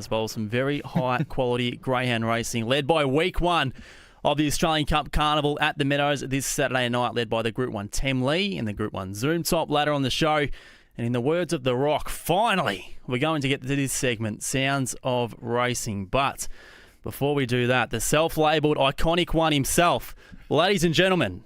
as well as some very high quality greyhound racing, led by week 1 of the Australian Cup Carnival at the Meadows this Saturday night, led by the Group 1 Tem Lee and the Group 1 Zoom Top ladder on the show. And in the words of The Rock, finally, we're going to get to this segment, Sounds of Racing. But before we do that, the self-labelled iconic one himself, ladies and gentlemen.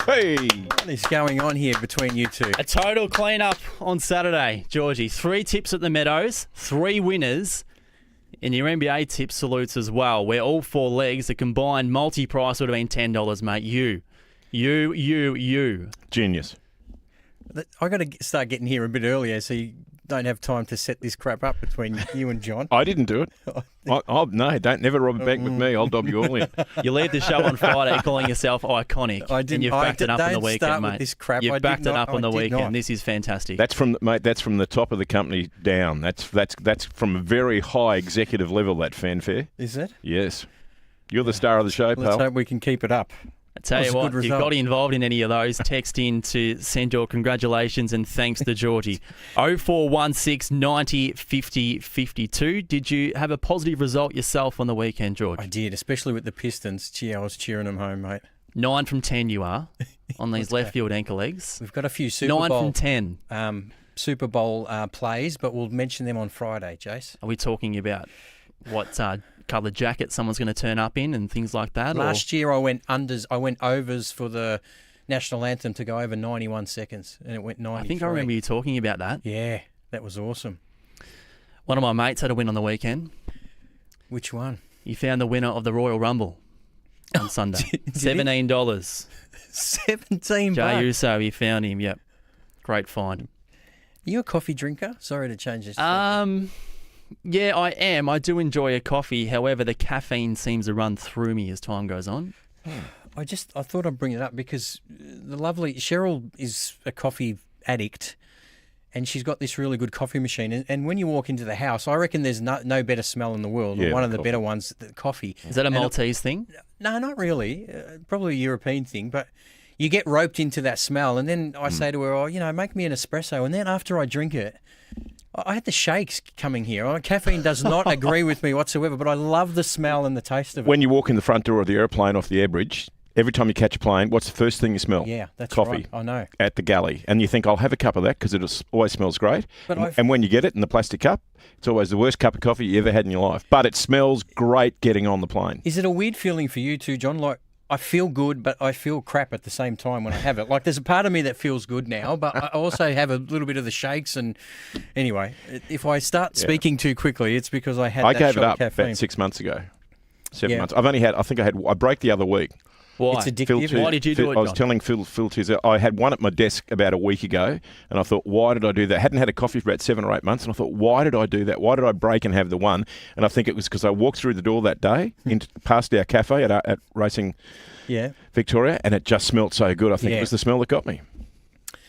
Hey! What is going on here between you two? A total clean-up on Saturday, Georgie. 3 tips at the Meadows, 3 winners, and your NBA tip salutes as well, where all 4 legs, the combined multi-price would have been $10, mate. You. Genius. I got to start getting here a bit earlier so you don't have time to set this crap up between you and John. I didn't do it. No, don't never rob a bank with me. I'll dob you all in. You leave the show on Friday calling yourself iconic. I didn't. And you've backed it up on the Don't weekend, start mate. with this crap. You've backed it up on the I did weekend. not. This is fantastic. That's from the top of the company down. That's from a very high executive level, that fanfare. Is it? Yes. You're the star of the show, Let's pal. hope we can keep it up. I tell That you was a what, good if you've result. got involved in any of those, text in to send your congratulations and thanks to Georgie. 0416 90 50 52. Did you have a positive result yourself on the weekend, George? I did, especially with the Pistons. Gee, I was cheering them home, mate. 9 from 10 you are on these left field ankle legs. We've got a few Super 9 Bowl from 10. Super Bowl plays, but we'll mention them on Friday, Jace. Are we talking about what coloured jacket someone's going to turn up in and things like that? Last year I went unders. I went overs for the national anthem to go over 91 seconds, and it went 93. I think I remember you talking about that. Yeah, that was awesome. One of my mates had a win on the weekend. Which one? He found the winner of the Royal Rumble on Sunday. Did he? $17. $17 Jay bucks. Uso, he found him. Yep. Great find. Are you a coffee drinker? Sorry to change this. Yeah, I am. I do enjoy a coffee. However, the caffeine seems to run through me as time goes on. I thought I'd bring it up because the lovely Cheryl is a coffee addict, and she's got this really good coffee machine. And when you walk into the house, I reckon there's no better smell in the world. Yeah, or one of the coffee. better ones, the coffee. Is that a And Maltese thing? No, not really. Probably a European thing, but you get roped into that smell. And then I say to her, "Oh, make me an espresso." And then after I drink it, I had the shakes coming here. Caffeine does not agree with me whatsoever, but I love the smell and the taste of it. When you walk in the front door of the airplane off the air bridge, every time you catch a plane, what's the first thing you smell? Yeah, that's coffee. right. I know. At the galley. And you think, I'll have a cup of that because it always smells great. But And when you get it in the plastic cup, it's always the worst cup of coffee you ever had in your life. But it smells great getting on the plane. Is it a weird feeling for you too, John? Like, I feel good, but I feel crap at the same time when I have it. Like, there's a part of me that feels good now, but I also have a little bit of the shakes. And anyway, if I start speaking too quickly, it's because I had I that gave shot it of up caffeine. about 6 months ago. 7 Yeah. months. I broke the other week. Why? It's addictive. Why did you do it, I was John? telling Phil Tizer, I had one at my desk about a week ago, and I thought, why did I do that? I hadn't had a coffee for about 7 or 8 months, and I thought, why did I do that? Why did I break and have the one? And I think it was because I walked through the door that day, past our cafe at Racing Victoria, and it just smelt so good. I think it was the smell that got me.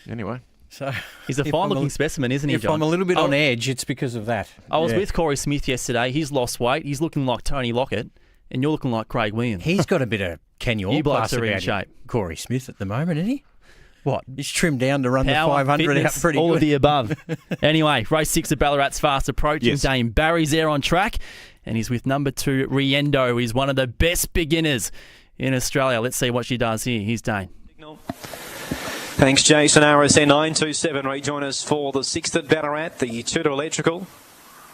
Anyway. So He's a if fine-looking I'm specimen, isn't he, If John? I'm a little bit on edge, it's because of that. I was with Corey Smith yesterday. He's lost weight. He's looking like Tony Lockett, and you're looking like Craig Williams. He's got a bit of Kenya You blokes class are in about him. shape. Corey Smith at the moment, isn't he? What? He's trimmed down to run Power, the 500 fitness, out pretty all good. of the above. Anyway, race 6 at Ballarat's fast approaching. Yes. Dame Barry's there on track, and he's with number 2, Riendo. He's one of the best beginners in Australia. Let's see what she does here. Here's Dane. Thanks, Jason. RSN 927 rejoin us for the 6th at Ballarat, the Tudor Electrical.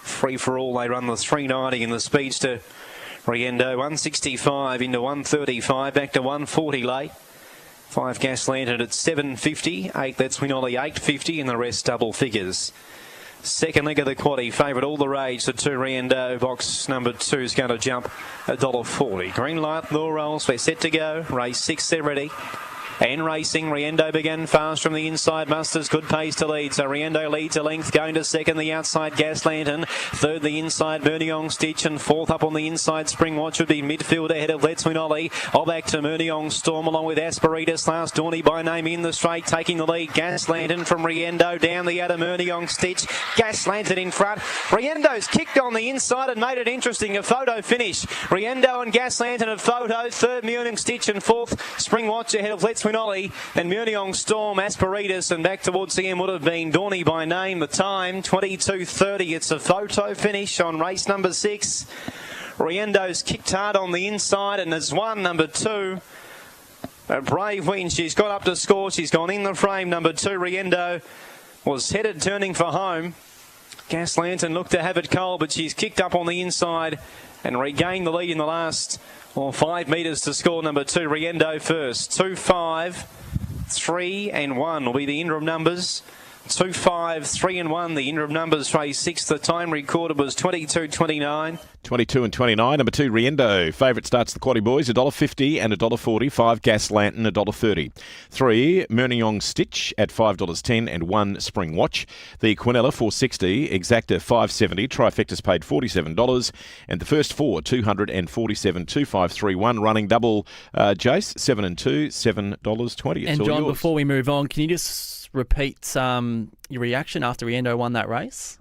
Free for all, they run the 390 in the Speedster. Riendo 165 into 135, back to 140 late. 5 gas landed at 750, 8 let's win Ollie 850, and the rest double figures. Second leg of the quaddie, favourite all the rage, the 2 Riendo. Box number 2 is going to jump $1.40. Green light, Law rolls, we're set to go. Race 6, they're ready. and racing. Riendo began fast from the inside. Musters good pace to lead. So Riendo leads a length. Going to second, the outside Gas Lantern. Third, the inside Murniong Stitch. And fourth up on the inside Spring Watch would be midfield ahead of Let's Win Ollie. All back to Murniong Storm along with Asperitas. Last Dawny by name in the straight, taking the lead. Gas Lantern from Riendo down the outer Murniong Stitch. Gas Lantern in front. Riendo's kicked on the inside and made it interesting. A photo finish. Riendo and Gas Lantern a photo. Third, Murniong Stitch, and fourth, Spring Watch ahead of Let's Win Ollie. Then Murniong Storm, Asperitas, and back towards the end would have been Dawny by name. The time 22:30. It's a photo finish on race number 6. Riendo's kicked hard on the inside and has won number 2. A brave win. She's got up to score. She's gone in the frame. Number 2, Riendo, was headed turning for home. Gas Lantern looked to have it cold, but she's kicked up on the inside and regained the lead in the last 5 metres to score. Number 2, Riendo first. 2, 5, 3 and 1 will be the interim numbers. 2, 5, 3 and 1, the interim numbers, race 6. The time recorded was 22:29. 22 and 29. Number 2, Riendo. Favourite starts the Quaddy Boys, $1.50 and $1.40. 5, Gas Lantern, $1.30. 3, Murniong Stitch at $5.10 and 1, Spring Watch. The Quinella, $4.60. Exacta, $5.70. Trifecta's paid $47. And the first 4, $247. 2, 5, 3, 1. Running double, Jace, 7 and 2, $7.20. It's And all John, yours. before we move on, can you just repeat your reaction after Riendo won that race?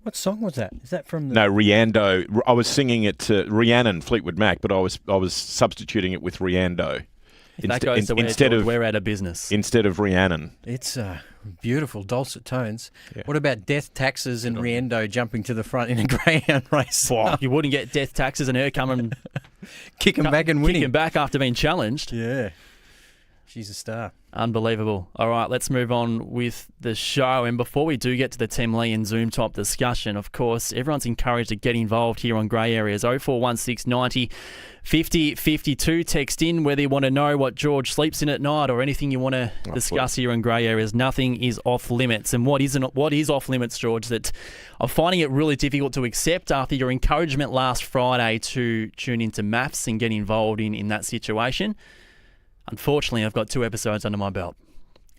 What song was that? Is that from the... No, Riendo. I was singing it to Rhiannon, Fleetwood Mac, but I was substituting it with Riendo. If that goes to where, instead George, of we're out of business. Instead of Rhiannon. It's beautiful, dulcet tones. Yeah. What about Death Taxes and Riendo jumping to the front in a greyhound race? You wouldn't get Death Taxes and her coming Kicking back and winning. kicking back after being challenged. Yeah. She's a star. Unbelievable. All right, let's move on with the show. And before we do get to the Tim Lee and Zoom Top discussion, of course, everyone's encouraged to get involved here on Grey Areas. 0416 90 50 52. Text in whether you want to know what George sleeps in at night or anything you want to discuss here on Grey Areas. Nothing is off limits. And what is off limits, George, that I'm finding it really difficult to accept after your encouragement last Friday to tune into maths and get involved in that situation. Unfortunately, I've got 2 episodes under my belt.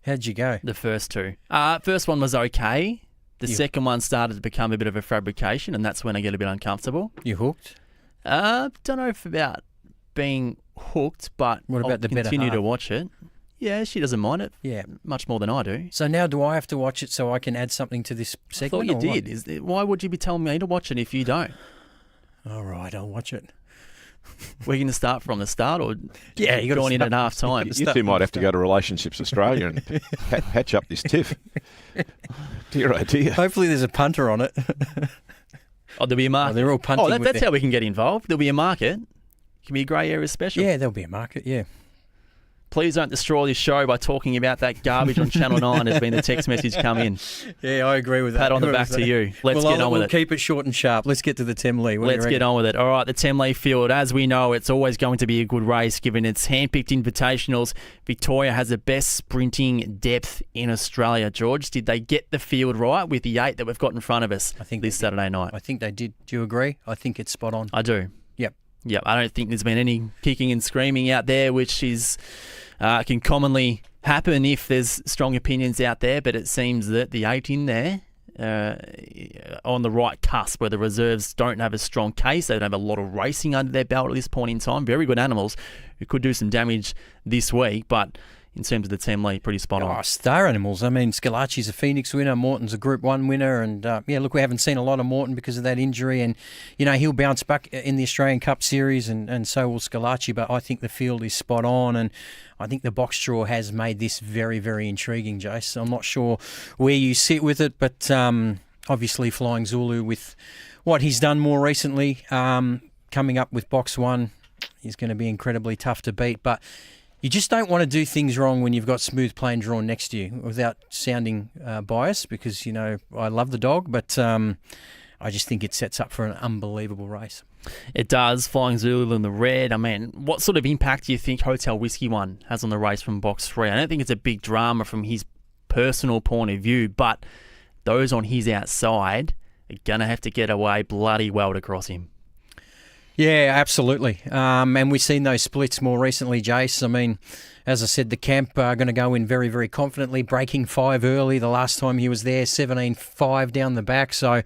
How'd you go? The first 2. First one was okay. The second one started to become a bit of a fabrication, and that's when I get a bit uncomfortable. You hooked? Don't know if about being hooked, but What about I'll the better continue to half? watch it. Yeah, she doesn't mind it Yeah. much more than I do. So now do I have to watch it so I can add something to this I segment? thought you or what? did. Why would you be telling me to watch it if you don't? All right, I'll watch it. We're going to start from the start, or Yeah, you gotta join in start- at half time. You two might have to go to Relationships Australia and patch up this tiff. Dear oh dear. Hopefully there's a punter on it. Oh, there'll be a market. they're all punting with that's their- how we can get involved. There'll be a market. It can be a Grey Area special. Yeah, there'll be a market, yeah. Please don't destroy this show by talking about that garbage on Channel 9 has been the text message come in. Yeah, I agree with that. Pat on the Whoever back was to that? you. Let's get on with we'll it. keep it short and sharp. Let's get to the Tim Lee. What do you Let's get reckon? on with it. All right, the Tim Lee Field. As we know, it's always going to be a good race given its handpicked invitationals. Victoria has the best sprinting depth in Australia. George, did they get the field right with the 8 that we've got in front of us I think this they did. Saturday night? I think they did. Do you agree? I think it's spot on. I do. Yep. Yep, I don't think there's been any kicking and screaming out there, which is can commonly happen if there's strong opinions out there, but it seems that the 8 in there on the right cusp where the reserves don't have a strong case. They don't have a lot of racing under their belt at this point in time. Very good animals who could do some damage this week, but in terms of the Tim Lee, pretty spot on. Oh, star animals. I mean, Scalacci's a Phoenix winner. Morton's a Group 1 winner. And, look, we haven't seen a lot of Morton because of that injury. And, he'll bounce back in the Australian Cup Series and so will Scalacci. But I think the field is spot on. And I think the box draw has made this very, very intriguing, Jace. I'm not sure where you sit with it, but obviously Flying Zulu with what he's done more recently, coming up with box 1, is going to be incredibly tough to beat. But you just don't want to do things wrong when you've got Smooth Plane drawn next to you without sounding biased because, I love the dog, but I just think it sets up for an unbelievable race. It does. Flying Zulu in the red. I mean, what sort of impact do you think Hotel Whiskey One has on the race from box 3? I don't think it's a big drama from his personal point of view, but those on his outside are going to have to get away bloody well to cross him. Yeah, absolutely. And we've seen those splits more recently, Jace. I mean, as I said, the camp are going to go in very, very confidently, breaking 5 early. The last time he was there, 17.5 down the back. So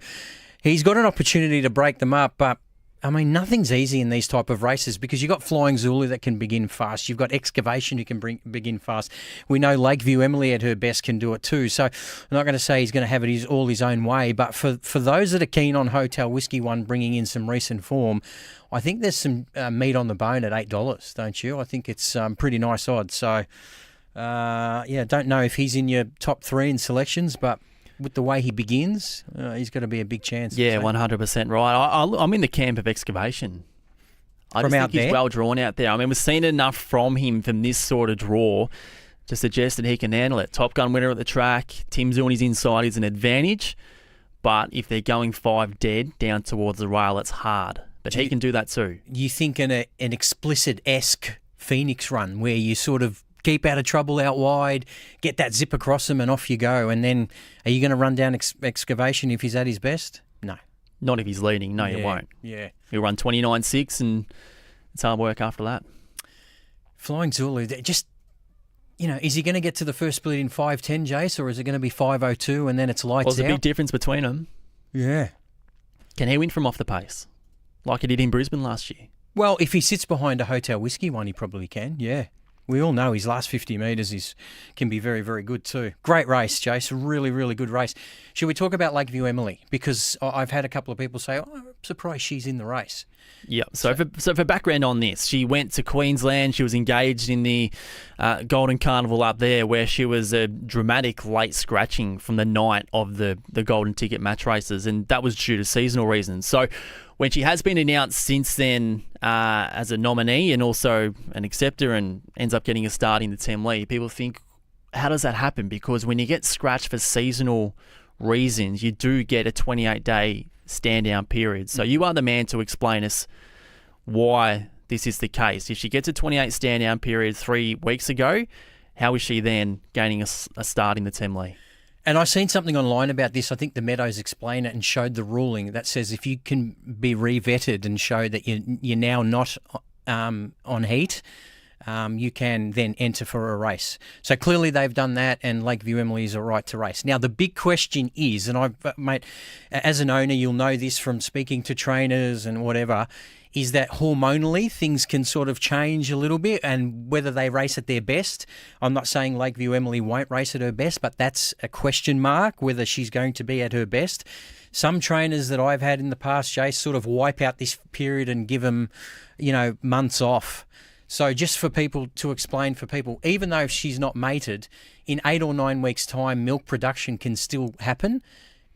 he's got an opportunity to break them up, but I mean, nothing's easy in these type of races because you've got Flying Zulu that can begin fast. You've got Excavation who can begin fast. We know Lakeview Emily at her best can do it too. So I'm not going to say he's going to have it all his own way, but for those that are keen on Hotel Whiskey One bringing in some recent form, I think there's some meat on the bone at $8, don't you? I think it's pretty nice odds. So, don't know if he's in your top 3 in selections, but with the way he begins, he's got to be a big chance. Yeah, 100% right. I'm in the camp of Excavation. I just think he's well drawn out there. I mean, we've seen enough from him from this sort of draw to suggest that he can handle it. Top Gun winner at the track. Tim Zuni's inside is an advantage, but if they're going 5 dead down towards the rail, it's hard. But he can do that too. You think an explicit-esque Phoenix run where you sort of keep out of trouble out wide, get that zip across them and off you go. And then are you going to run down Excavation if he's at his best? No. Not if he's leading. No, you won't. Yeah. He'll run 29.6 and it's hard work after that. Flying Zulu, just, is he going to get to the first split in 5:10, Jace, or is it going to be 5:02 and then it's lights out? There's a big difference between them. Yeah. Can he win from off the pace like he did in Brisbane last year? Well, if he sits behind a Hotel Whiskey One, he probably can, yeah. We all know his last 50 metres can be very, very good too. Great race, Jace. Really, really good race. Should we talk about Lakeview Emily? Because I've had a couple of people say, I'm surprised she's in the race. Yeah. So for background on this, she went to Queensland. She was engaged in the Golden Carnival up there where she was a dramatic late scratching from the night of the Golden Ticket match races, and that was due to seasonal reasons. So when she has been announced since then as a nominee and also an acceptor and ends up getting a start in the Team Lee, people think, how does that happen? Because when you get scratched for seasonal reasons, you do get a 28-day stand-down period. So you are the man to explain us why this is the case. If she gets a 28 stand-down period 3 weeks ago, how is she then gaining a start in the Team Lee? And I've seen something online about this. I think the Meadows explained it and showed the ruling that says if you can be re-vetted and show that you're now not on heat, you can then enter for a race. So clearly they've done that, and Lakeview Emily is a right to race. Now, the big question is, and mate, as an owner, you'll know this from speaking to trainers and whatever, is that hormonally things can sort of change a little bit, and whether they race at their best. I'm not saying Lakeview Emily won't race at her best, but that's a question mark, whether she's going to be at her best. Some trainers that I've had in the past, Jace, sort of wipe out this period and give them, months off. So just for people to explain for people, even though she's not mated, in 8 or 9 weeks' time, milk production can still happen,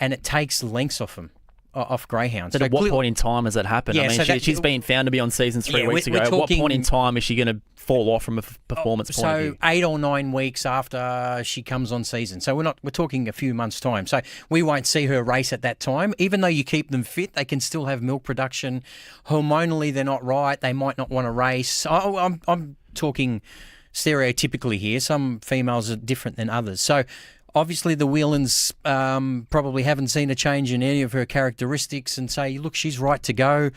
and it takes lengths off them. Off greyhounds. But at what point in time has that happened? Yeah, I mean, she's been found to be on seasons 3 weeks ago. At what point in time is she going to fall off from a performance point of view? So 8 or 9 weeks after she comes on season. So we're talking a few months' time. So we won't see her race at that time. Even though you keep them fit, they can still have milk production. Hormonally, they're not right. They might not want to race. I'm talking stereotypically here. Some females are different than others. So obviously, the Whelans probably haven't seen a change in any of her characteristics and say, look, she's right to go.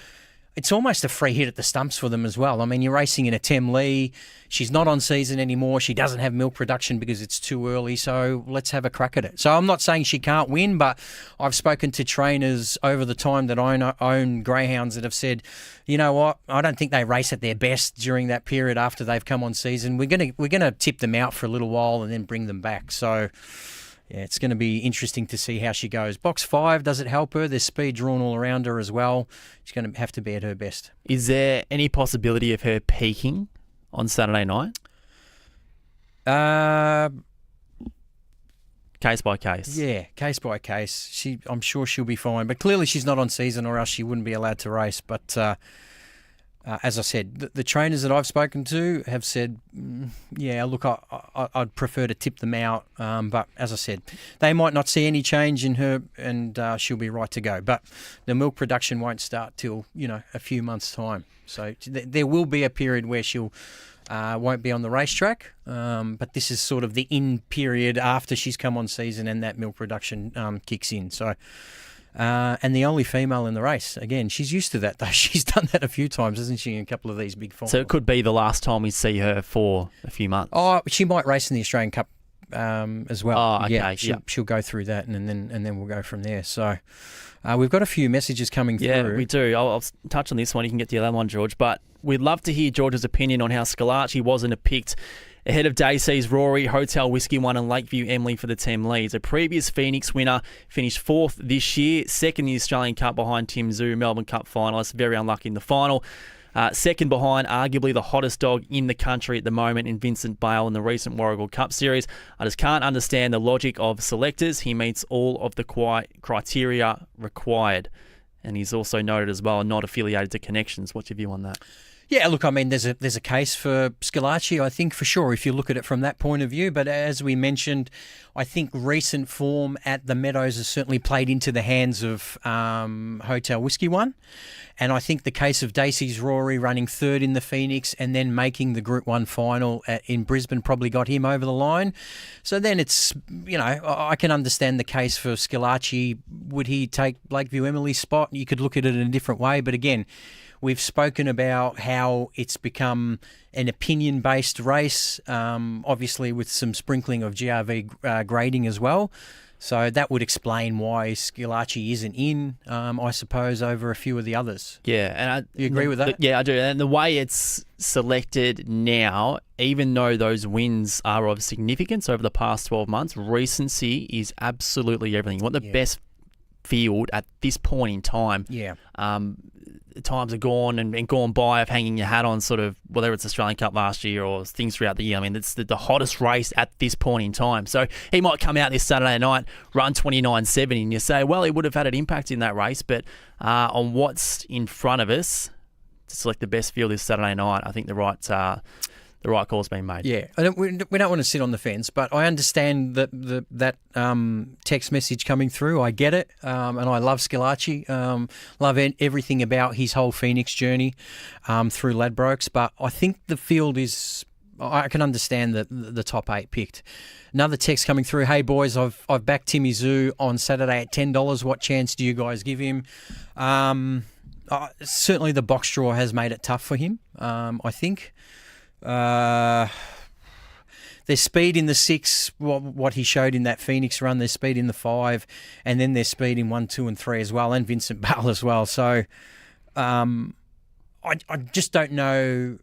It's almost a free hit at the stumps for them as well. I mean, you're racing in a Team Lee. She's not on season anymore. She doesn't have milk production because it's too early. So let's have a crack at it. So I'm not saying she can't win, but I've spoken to trainers over the time that I own greyhounds that have said, you know what, I don't think they race at their best during that period after they've come on season. We're gonna tip them out for a little while and then bring them back. So yeah, it's going to be interesting to see how she goes. Box 5, does it help her? There's speed drawn all around her as well. She's going to have to be at her best. Is there any possibility of her peaking on Saturday night? Case by case. Yeah, case by case. I'm sure she'll be fine. But clearly she's not on season or else she wouldn't be allowed to race. But as I said, the trainers that I've spoken to have said, yeah, look, I'd prefer to tip them out. But as I said, they might not see any change in her and she'll be right to go. But the milk production won't start till, a few months' time. So there will be a period where she'll won't be on the racetrack. But this is sort of the in period after she's come on season and that milk production kicks in. So and the only female in the race. Again, she's used to that, though. She's done that a few times, hasn't she, in a couple of these big finals? So it could be the last time we see her for a few months. Oh, she might race in the Australian Cup as well. Oh, okay, Yeah, yeah. she'll go through that, and then we'll go from there. So we've got a few messages coming Yeah, through. we do. I'll touch on this one. You can get the other one, George. But we'd love to hear George's opinion on how Scalacci wasn't picked ahead of Dacey's Rory, Hotel Whiskey 1 and Lakeview Emily for the team leads. A previous Phoenix winner finished 4th this year, 2nd in the Australian Cup behind Tim Zhu, Melbourne Cup finalist, very unlucky in the final. Second behind arguably the hottest dog in the country at the moment in Vincent Bale in the recent Warragul Cup Series. I just can't understand the logic of selectors. He meets all of the criteria required. And he's also noted as well, not affiliated to Connections. What's your view on that? Yeah, look, I mean, there's a case for Scalacci, I think, for sure, if you look at it from that point of view. But as we mentioned, I think recent form at the Meadows has certainly played into the hands of Hotel Whiskey 1. And I think the case of Dacey's Rory running 3rd in the Phoenix and then making the Group 1 final in Brisbane probably got him over the line. So then it's, I can understand the case for Scalacci. Would he take Lakeview Emily's spot? You could look at it in a different way. But again, we've spoken about how it's become an opinion-based race, obviously with some sprinkling of GRV grading as well. So that would explain why Scalacci isn't in, I suppose, over a few of the others. Yeah, and You agree with that? Yeah, I do. And the way it's selected now, even though those wins are of significance over the past 12 months, recency is absolutely everything. You want the best field at this point in time. Yeah. Times are gone and gone by of hanging your hat on sort of whether it's Australian Cup last year or things throughout the year. I mean, it's the hottest race at this point in time. So he might come out this Saturday night, run 29.70, and you say, well, he would have had an impact in that race. But on what's in front of us to select the best field this Saturday night, I think the right call's been made. Yeah, we don't want to sit on the fence, but I understand that text message coming through. I get it, and I love Scalacci. Love everything about his whole Phoenix journey through Ladbrokes, but I think the field is. I can understand the top 8 picked. Another text coming through. Hey boys, I've backed Timmy Zhu on Saturday at $10. What chance do you guys give him? Certainly, the box draw has made it tough for him. I think. There's speed in the 6, what he showed in that Phoenix run. There's speed in the 5, and then there's speed in 1, 2, and 3 as well, and Vincent Bale as well. So I just don't know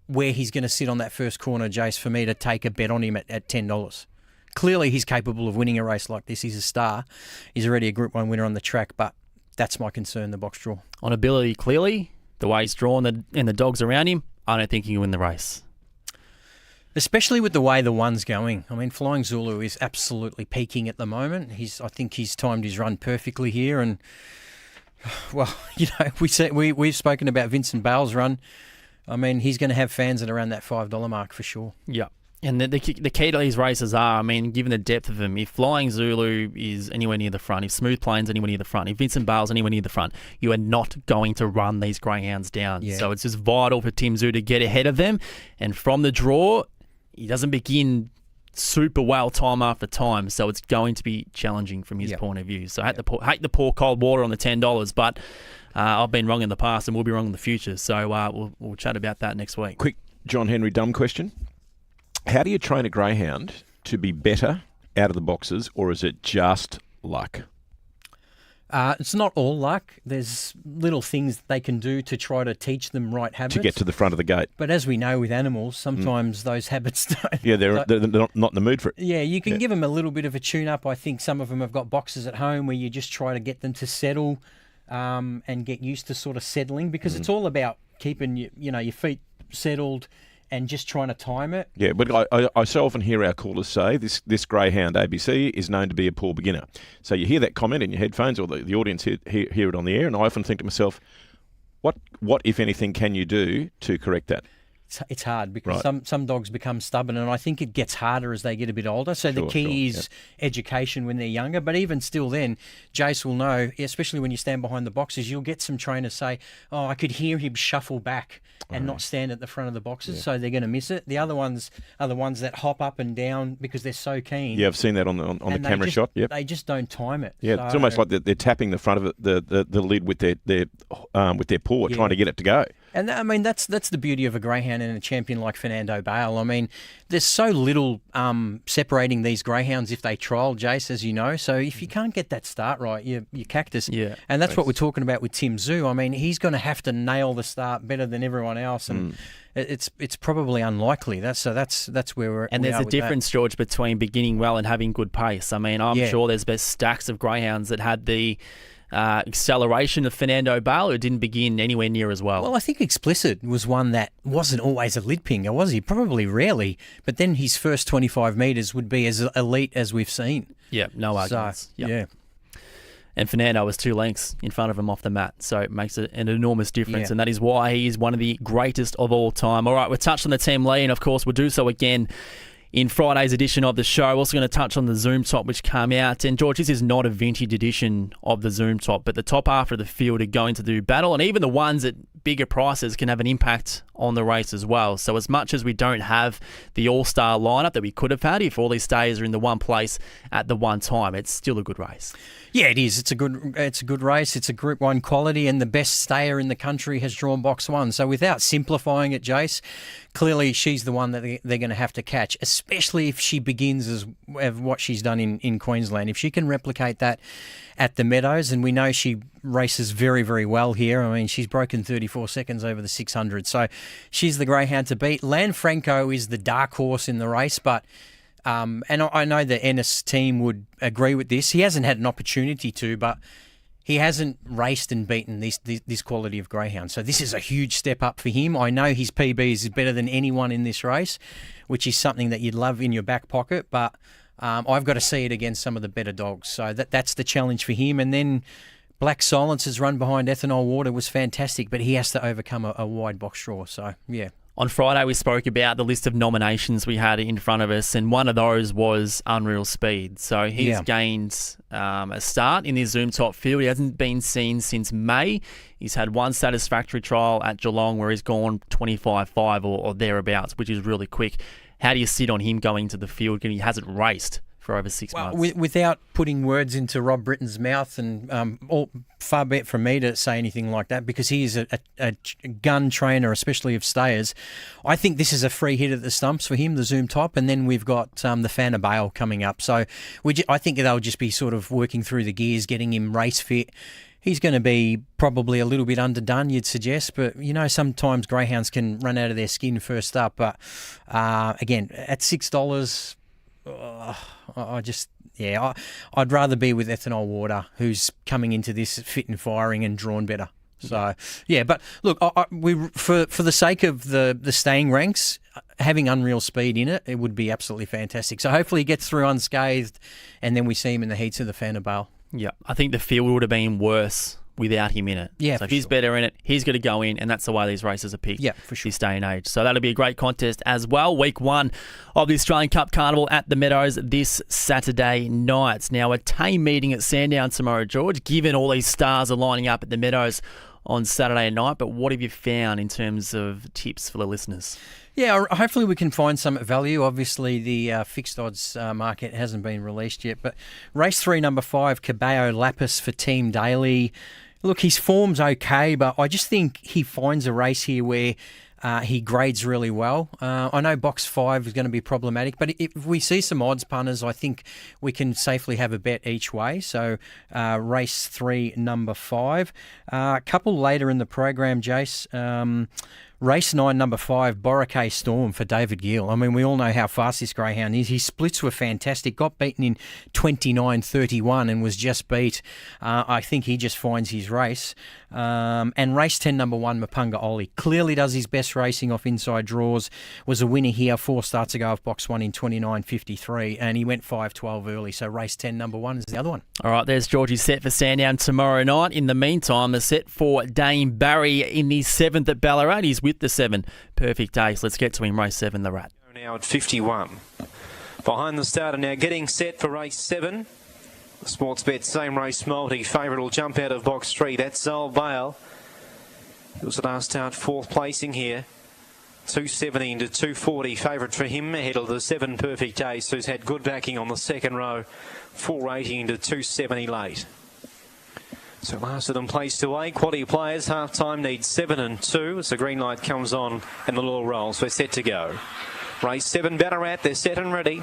where he's going to sit on that first corner, Jace, for me to take a bet on him at $10. Clearly, he's capable of winning a race like this. He's a star. He's already a Group 1 winner on the track, but that's my concern, the box draw. On ability, clearly, the way he's drawn and the dogs around him, I don't think he can win the race. Especially with the way the one's going. I mean, Flying Zulu is absolutely peaking at the moment. I think he's timed his run perfectly here. And, well, we've spoken about Vincent Bale's run. I mean, he's going to have fans at around that $5 mark for sure. Yeah. And the key to these races are, I mean, given the depth of them, if Flying Zulu is anywhere near the front, if Smooth Plains anywhere near the front, if Vincent Bale's anywhere near the front, you are not going to run these greyhounds down. Yeah. So it's just vital for Tim Zhu to get ahead of them. And from the draw, he doesn't begin super well time after time, so it's going to be challenging from his point of view. So I hate the poor cold water on the $10, but I've been wrong in the past and will be wrong in the future. So we'll chat about that next week. Quick John Henry dumb question. How do you train a greyhound to be better out of the boxes, or is it just luck? It's not all luck. There's little things they can do to try to teach them right habits. To get to the front of the gate. But as we know with animals, sometimes those habits don't. Yeah, they're not in the mood for it. Yeah, you can give them a little bit of a tune-up. I think some of them have got boxes at home where you just try to get them to settle and get used to sort of settling, because it's all about keeping your feet settled and just trying to time it. Yeah, but I so often hear our callers say this greyhound ABC is known to be a poor beginner. So you hear that comment in your headphones, or the audience hear it on the air, and I often think to myself, what if anything can you do to correct that? it's hard because Right. some dogs become stubborn, and I think it gets harder as they get a bit older. So the Sure, key sure, is education when they're younger. But even still then, Jace will know, especially when you stand behind the boxes, you'll get some trainers say, oh, I could hear him shuffle back and not stand at the front of the boxes, so they're going to miss it. The other ones are the ones that hop up and down because they're so keen. Yeah, I've seen that on the and they camera just- shot. Yep. They just don't time it. Yeah, it's So- almost like they're tapping the front of it, the lid with their paw, trying to get it to go. And I mean, that's the beauty of a greyhound and a champion like Fernando Bale. I mean, there's so little separating these greyhounds if they trial, Jace, as you know. So if you can't get that start right, you cactus. Yeah. And that's what we're talking about with Tim Zhu. I mean, he's going to have to nail the start better than everyone else, and it's probably unlikely. That's where we're. And we there's are a with that. difference, George, between beginning well and having good pace. I mean, I'm Yeah. sure there's best stacks of greyhounds that had the acceleration of Fernando Bale, who didn't begin anywhere near as well. Well, I think Explicit was one that wasn't always a lid pinger, was he? Probably rarely. But then his first 25 metres would be as elite as we've seen. Yeah, no arguments. So, Yep. yeah. And Fernando was 2 lengths in front of him off the mat, so it makes an enormous difference, Yeah. and that is why he is one of the greatest of all time. All right, we've touched on the Team Lee, and of course we'll do so again in Friday's edition of the show. We're also going to touch on the Zoom Top, which came out. And George, this is not a vintage edition of the Zoom Top, but the top half of the field are going to do battle, and even the ones at bigger prices can have an impact on the race as well. So as much as we don't have the all-star lineup that we could have had if all these stayers are in the one place at the one time, it's still a good race. Yeah, it is. It's a good race. It's a Group 1 quality, and the best stayer in the country has drawn box 1. So without simplifying it, Jace, clearly she's the one that they're going to have to catch, especially if she begins as what she's done in Queensland. If she can replicate that at the Meadows, and we know she races very, very well here. I mean, she's broken 34 seconds over the 600. So she's the greyhound to beat. Lanfranco is the dark horse in the race, but and I know the Ennis team would agree with this. He hasn't had an opportunity to, but he hasn't raced and beaten this quality of greyhound. So this is a huge step up for him. I know his PB is better than anyone in this race, which is something that you'd love in your back pocket, but I've got to see it against some of the better dogs. So that's the challenge for him. And then Black Silence's run behind Ethanol Water was fantastic, but he has to overcome a wide box draw. So, yeah. On Friday, we spoke about the list of nominations we had in front of us, and one of those was Unreal Speed. So he's gained a start in the Zoom Top field. He hasn't been seen since May. He's had one satisfactory trial at Geelong where he's gone 25.5 or thereabouts, which is really quick. How do you sit on him going to the field given he hasn't raced for over 6 months? Without putting words into Rob Britton's mouth, and far be it from me to say anything like that, because he is a gun trainer, especially of stayers. I think this is a free hit at the stumps for him, the Zoom Top, and then we've got the Fan of Bale coming up. So I think they'll just be sort of working through the gears, getting him race fit. He's going to be probably a little bit underdone, you'd suggest, but sometimes greyhounds can run out of their skin first up. But again, at $6. I'd rather be with Ethanol Water, who's coming into this fit and firing and drawn better. So, yeah, but look, for the sake of the staying ranks, having Unreal Speed in it would be absolutely fantastic. So hopefully he gets through unscathed, and then we see him in the heats of the Fan of Bale. Yeah, I think the field would have been worse without him in it. Yeah, so if for he's sure. better in it, he's going to go in, and that's the way these races are picked. Yeah, for sure. This day and age. So that'll be a great contest as well. Week 1 of the Australian Cup Carnival at the Meadows this Saturday night. Now, a team meeting at Sandown tomorrow, George, given all these stars are lining up at the Meadows on Saturday night. But what have you found in terms of tips for the listeners? Yeah, hopefully we can find some value. Obviously, the fixed odds market hasn't been released yet. But race 3, number 5, Caballo Lapis for Team Daly. Look, his form's okay, but I just think he finds a race here where he grades really well. I know box 5 is going to be problematic, but if we see some odds punters, I think we can safely have a bet each way. So race 3, number 5. A couple later in the program, Jace. Race 9, number 5, Boracay Storm for David Gill. I mean, we all know how fast this greyhound is. His splits were fantastic. Got beaten in 29.31 and was just beat. I think he just finds his race. And race 10, number 1, Mapunga Oli. Clearly does his best racing off inside draws. Was a winner here 4 starts ago of box 1 in 29.53. And he went 5.12 early. So race 10, number 1 is the other one. All right, there's Georgie's set for Sandown tomorrow night. In the meantime, the set for Dame Barry in the 7th at Ballarat. He's with with the 7 Perfect Ace. Let's get to him, race 7, the Rat. Now at 51. Behind the starter now, getting set for race 7. The Sportsbet same race multi. Favourite will jump out of box 3. That's Zol Bale. It was the last start, 4th placing here. 270 into 240. Favourite for him ahead of the 7 Perfect Ace, who's had good backing on the second row. 480 into 270 late. So last of them placed away. Quality players, half time needs 7 and 2 as the green light comes on and the little rolls. We're set to go. Race 7 Ballarat, they're set and ready.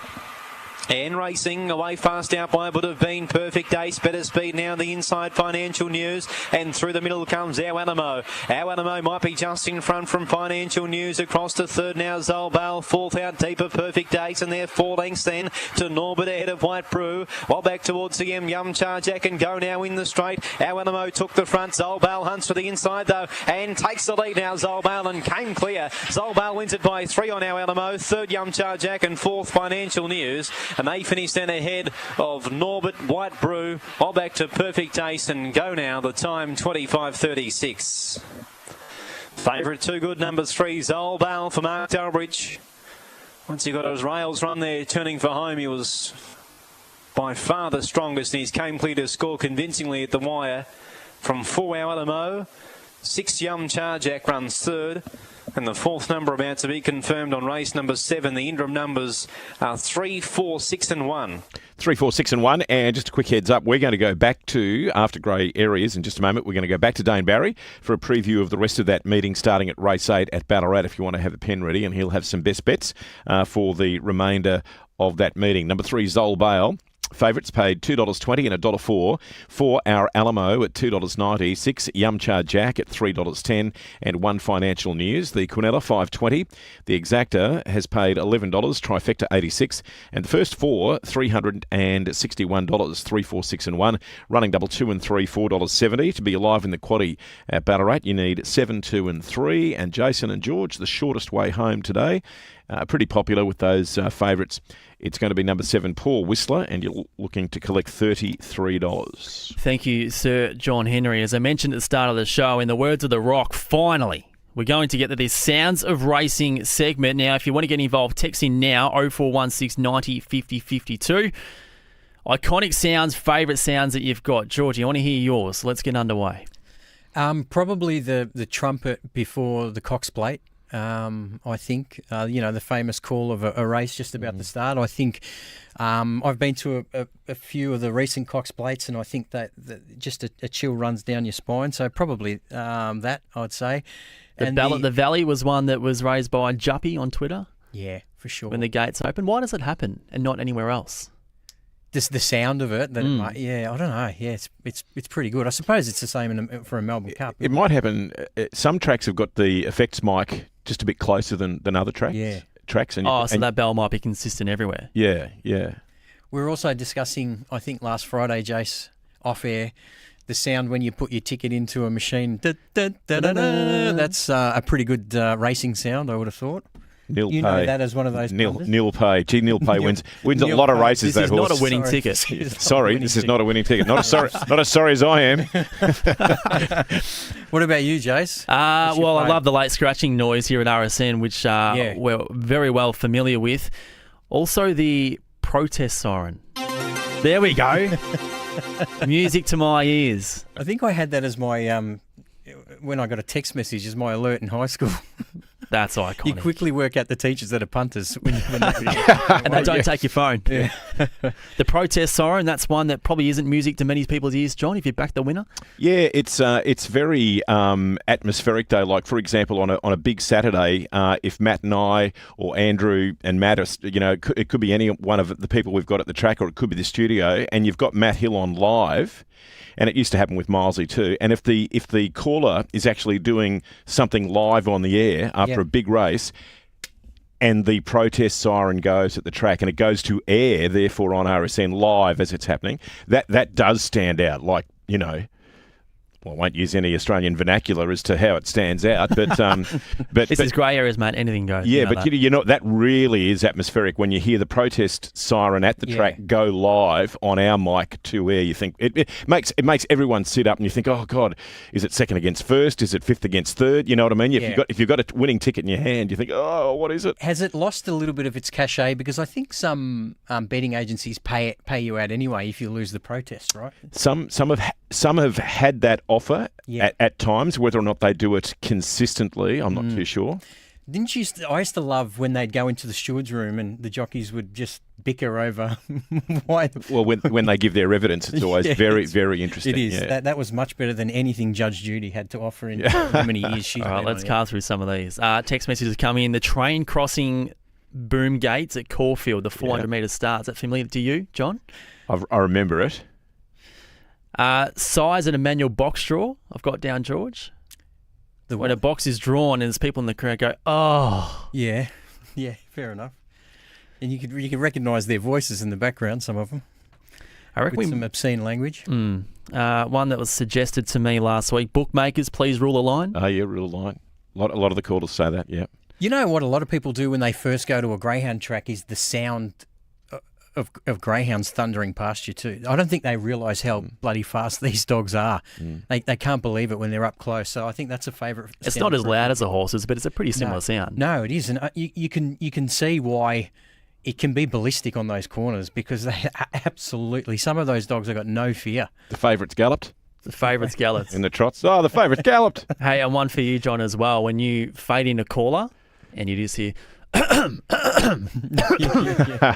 And racing away fast out by would have been Perfect Ace. Better speed now the inside Financial News. And through the middle comes Our Animo. Our Animo might be just in front from Financial News. Across to third now Zol Bale. 4th out deeper Perfect Ace. And they're 4 lengths then to Norbert ahead of White Brew. While back towards the Yum Charjack and Go now in the straight. Our Animo took the front. Zol Bale hunts for the inside though. And takes the lead now Zol Bale and came clear. Zol Bale wins it by 3 on Our Animo. 3rd Yum Charjack and 4th Financial News. And they finish then ahead of Norbert, White Brew, all back to Perfect Ace and Go now. The time 25:36. Favourite 2 good, number 3, Zol Bale for Mark Delbridge. Once he got his rails run there, turning for home, he was by far the strongest, and he's came clear to score convincingly at the wire from 4 Our Animo. 6 Yum Charjack runs 3rd. And the 4th number about to be confirmed on race number 7. The interim numbers are 3, 4, 6 and 1. 3, 4, 6 and 1. And just a quick heads up, we're going to go back to, after grey areas in just a moment, we're going to go back to Dane Barry for a preview of the rest of that meeting starting at race 8 at Ballarat if you want to have a pen ready, and he'll have some best bets for the remainder of that meeting. Number 3, Zol Bale. Favourites paid $2.20 and $1.04. 4 Our Alamo at $2.90. 6 Yum Charjack at $3.10 and 1 Financial News. The Quinella $5.20. The Exacta has paid $11. Trifecta $86. And the first 4 $361. 3, 4, 6 and 1. Running double 2 and 3 $4.70. To be alive in the quaddie at Ballarat, you need 7, 2 and 3. And Jason and George, the shortest way home today. Pretty popular with those favourites. It's going to be number 7, Paul Whistler, and you're looking to collect $33. Thank you, Sir John Henry. As I mentioned at the start of the show, in the words of The Rock, finally, we're going to get to this Sounds of Racing segment. Now, if you want to get involved, text in now, 0416 90 50 52. Iconic sounds, favourite sounds that you've got. Georgie, I want to hear yours. Let's get underway. Probably the trumpet before the Cox Plate. I think, the famous call of a race just about to start. I think I've been to a few of the recent Cox Plates, and I think that just a chill runs down your spine. So probably that, I'd say. The Valley was one that was raised by Juppy on Twitter. Yeah, for sure. When the gates open. Why does it happen and not anywhere else? Just the sound of it. I don't know. Yeah, it's pretty good. I suppose it's the same for a Melbourne Cup. It might happen. Some tracks have got the effects mic just a bit closer than other tracks. Yeah. Tracks. So that bell might be consistent everywhere. Yeah. We were also discussing, I think last Friday, Jace, off air, the sound when you put your ticket into a machine. That's a pretty good racing sound, I would have thought. Nil you pay. Know that as one of those Nil pay. Gee, Nil pay wins a lot of races. This is horse. not a winning ticket. Sorry, this is not a winning ticket. Not as sorry as I am. What about you, Jace? I love the late scratching noise here at RSN, which we're very well familiar with. Also, the protest siren. There we go. Music to my ears. I think I had that as my when I got a text message as my alert in high school. That's iconic. You quickly work out the teachers that are punters when and they don't take your phone. Yeah. The protest siren, that's one that probably isn't music to many people's ears. John, if you back the winner? Yeah, it's very atmospheric though. Like for example, on a big Saturday, if Matt and I or Andrew and Matt are, it could be any one of the people we've got at the track, or it could be the studio, and you've got Matt Hill on live. And it used to happen with Milesy too. And if the caller is actually doing something live on the air after a big race, and the protest siren goes at the track and it goes to air, therefore on RSN live as it's happening, that does stand out. Like, Well, I won't use any Australian vernacular as to how it stands out, but This is grey areas, mate. Anything goes. yeah, You know but that. you know that really is atmospheric when you hear the protest siren at the track go live on our mic to air. You think it makes everyone sit up and you think, oh God, is it second against first? Is it fifth against third? You know what I mean? If you've got a winning ticket in your hand, you think, oh, what is it? Has it lost a little bit of its cachet? Because I think some betting agencies pay you out anyway if you lose the protest, right? Some have had that offer at times. Whether or not they do it consistently, I'm not too sure. Didn't you? I used to love when they'd go into the steward's room and the jockeys would just bicker over why. Well, when they give their evidence, it's always very, very interesting. It is. Yeah. That was much better than anything Judge Judy had to offer in how many years she's All been right, on let's it. car through some of these. Text messages coming in. The train crossing boom gates at Caulfield, the 400-metre start. Is that familiar to you, John? I remember it. Size and a manual box draw. I've got down, George. When a box is drawn and there's people in the crowd go, oh. Yeah, fair enough. And you can recognise their voices in the background, some of them, I reckon with some obscene language. one that was suggested to me last week. Bookmakers, please rule a line. Oh, yeah, real line. A lot of the callers say that, yeah. You know what a lot of people do when they first go to a greyhound track is the sound of greyhounds thundering past you too. I don't think they realise how bloody fast these dogs are. They can't believe it when they're up close. So I think that's a favourite. It's not as loud as the horses, but it's a pretty similar sound. No, it is, and you can see why it can be ballistic on those corners because they absolutely. Some of those dogs have got no fear. The favourites galloped The favourites galloped. in the trots. Oh, the favourites galloped. Hey, and one for you, John, as well. When you fade in a caller and you just hear,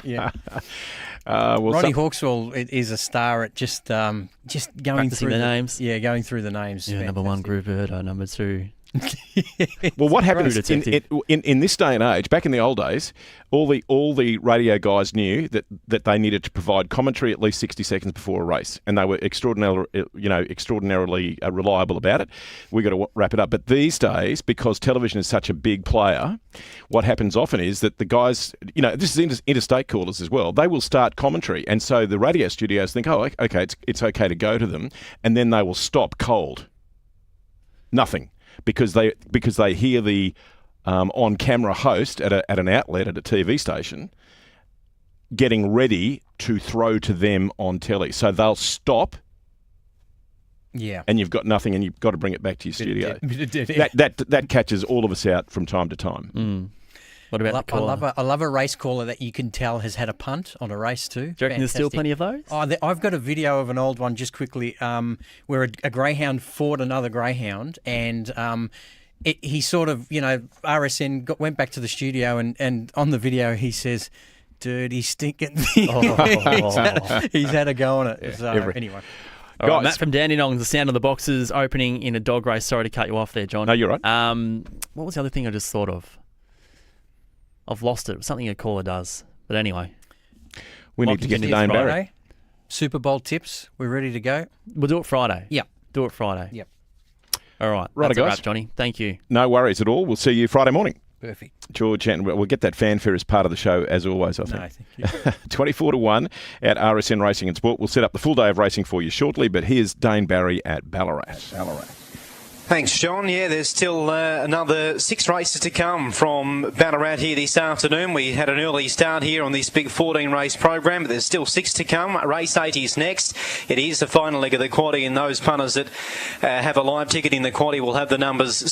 Yeah. Well, Ronnie Hawkswell is a star at just going Practicing through the names. Yeah, going through the names. yeah, number one, Group Erdo, number two. Well, what happens True detective. in this day and age? Back in the old days, all the radio guys knew that they needed to provide commentary at least 60 seconds before a race, and they were extraordinarily reliable about it. We got to wrap it up. But these days, because television is such a big player, what happens often is that the guys, this is interstate callers as well. They will start commentary, and so the radio studios think, oh, okay, it's okay to go to them, and then they will stop cold. Nothing. Because they hear the on-camera host at an outlet at a TV station getting ready to throw to them on telly. So they'll stop, and you've got nothing, and you've got to bring it back to your studio. That catches all of us out from time to time. What about the caller? I love a race caller that you can tell has had a punt on a race too. Do you reckon there's still plenty of those? Oh, I've got a video of an old one just quickly where a greyhound fought another greyhound and he sort of, RSN went back to the studio and on the video he says, dirty stinking thing. He's had a go on it. So anyway. All right, Guys. Matt from Dandenong, the sound of the boxes opening in a dog race. Sorry to cut you off there, John. No, you're right. What was the other thing I just thought of? I've lost it. Something a caller does. But anyway, We need to get to Dane Barry. Friday, Super Bowl tips. We're ready to go. we'll do it Friday. Yep. Do it Friday. Yep. All right. Righto, That's a guys. wrap, Johnny. Thank you. No worries at all. We'll see you Friday morning. Perfect. George, and we'll get that fanfare as part of the show, as always, I think. No, thank you. 24-1 at RSN Racing and Sport. We'll set up the full day of racing for you shortly, but here's Dane Barry at Ballarat. Thanks, John. Yeah, there's still another 6 races to come from Ballarat here this afternoon. We had an early start here on this big 14-race program, but there's still 6 to come. Race 8 is next. It is the final leg of the quaddie, and those punters that have a live ticket in the quaddie will have the numbers